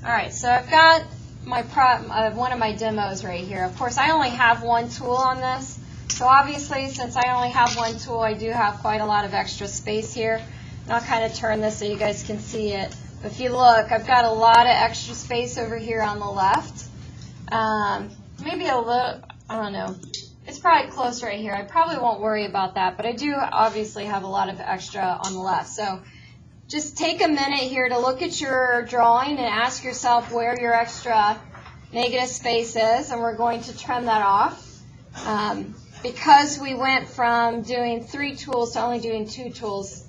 Alright, so I've got my one of my demos right here. Of course, I only have one tool on this, so obviously since I only have one tool, I do have quite a lot of extra space here. And I'll kind of turn this so you guys can see it. But if you look, I've got a lot of extra space over here on the left. Maybe a little, I don't know. It's probably close right here. I probably won't worry about that, but I do obviously have a lot of extra on the left. So just take a minute here to look at your drawing and ask yourself where your extra negative space is, and we're going to trim that off. Because we went from doing 3 tools to only doing 2 tools,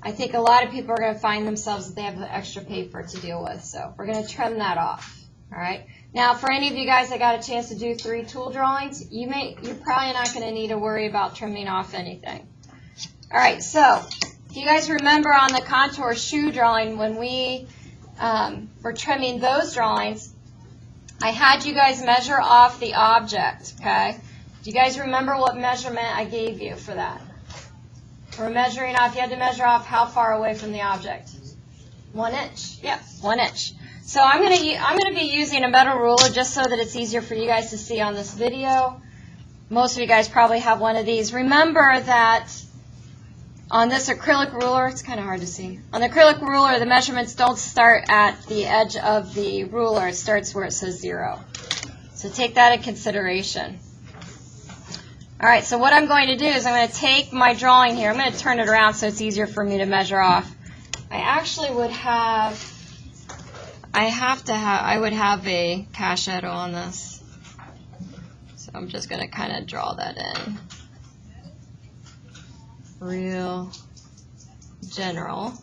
I think a lot of people are going to find themselves that they have the extra paper to deal with. So we're going to trim that off. All right. Now, for any of you guys that got a chance to do 3 tool drawings, you're probably not going to need to worry about trimming off anything. All right. So if you guys remember on the contour shoe drawing, when we were trimming those drawings, I had you guys measure off the object. Okay. Do you guys remember what measurement I gave you for that? We're measuring off. You had to measure off how far away from the object? 1 inch. Yep, 1 inch. So I'm going to be using a metal ruler just so that it's easier for you guys to see on this video. Most of you guys probably have one of these. Remember that on this acrylic ruler, it's kind of hard to see. On the acrylic ruler, the measurements don't start at the edge of the ruler. It starts where it says 0. So take that in consideration. All right, so what I'm going to do is I'm going to take my drawing here. I'm going to turn it around so it's easier for me to measure off. I actually would have, I would have a cachetto on this. So I'm just going to kind of draw that in. Real general.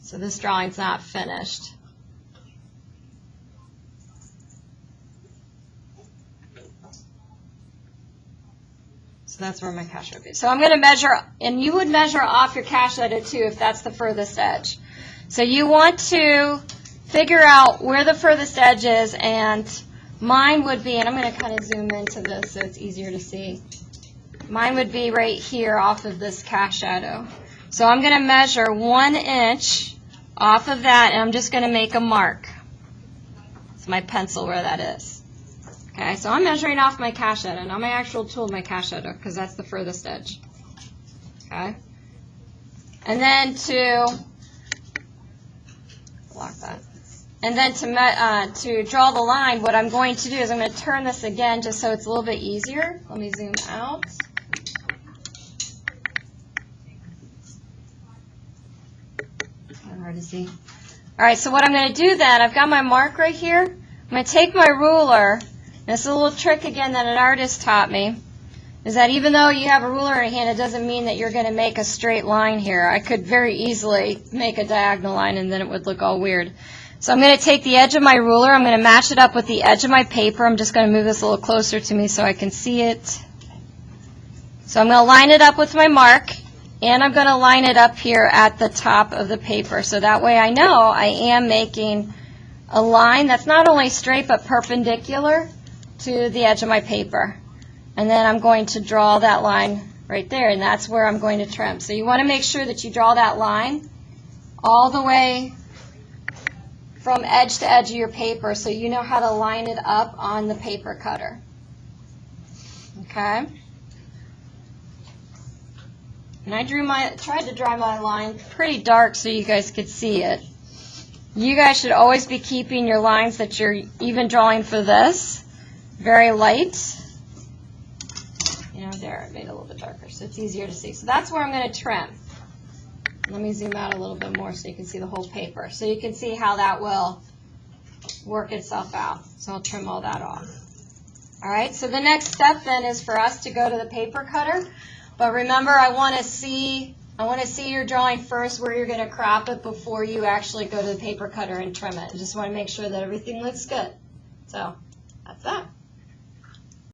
So this drawing's not finished. So that's where my cachetto is. So I'm going to measure, and you would measure off your cachetto too if that's the furthest edge. So you want to figure out where the furthest edge is, and mine would be, and I'm going to kind of zoom into this so it's easier to see. Mine would be right here off of this cachetto. So I'm going to measure 1 inch off of that, and I'm just going to make a mark. It's my pencil where that is. Okay, so I'm measuring off my cachetto, not my actual tool, my cachetto, because that's the furthest edge. Okay, and then to block that, and then to draw the line, what I'm going to do is I'm going to turn this again just so it's a little bit easier. Let me zoom out. Kind of hard to see. All right, so what I'm going to do then, I've got my mark right here. I'm going to take my ruler. This is a little trick again that an artist taught me, is that even though you have a ruler in your hand, it doesn't mean that you're going to make a straight line here. I could very easily make a diagonal line and then it would look all weird. So I'm going to take the edge of my ruler, I'm going to match it up with the edge of my paper. I'm just going to move this a little closer to me so I can see it. So I'm going to line it up with my mark, and I'm going to line it up here at the top of the paper. So that way I know I am making a line that's not only straight but perpendicular to the edge of my paper. And then I'm going to draw that line right there, and that's where I'm going to trim. So you want to make sure that you draw that line all the way from edge to edge of your paper so you know how to line it up on the paper cutter. Okay? And I tried to draw my line pretty dark so you guys could see it. You guys should always be keeping your lines that you're even drawing for this very light. You know, there, I made it a little bit darker so it's easier to see. So that's where I'm going to trim. Let me zoom out a little bit more so you can see the whole paper. So you can see how that will work itself out. So I'll trim all that off. All right, so the next step then is for us to go to the paper cutter. But remember, I want to see your drawing first where you're going to crop it before you actually go to the paper cutter and trim it. I just want to make sure that everything looks good. So that's that.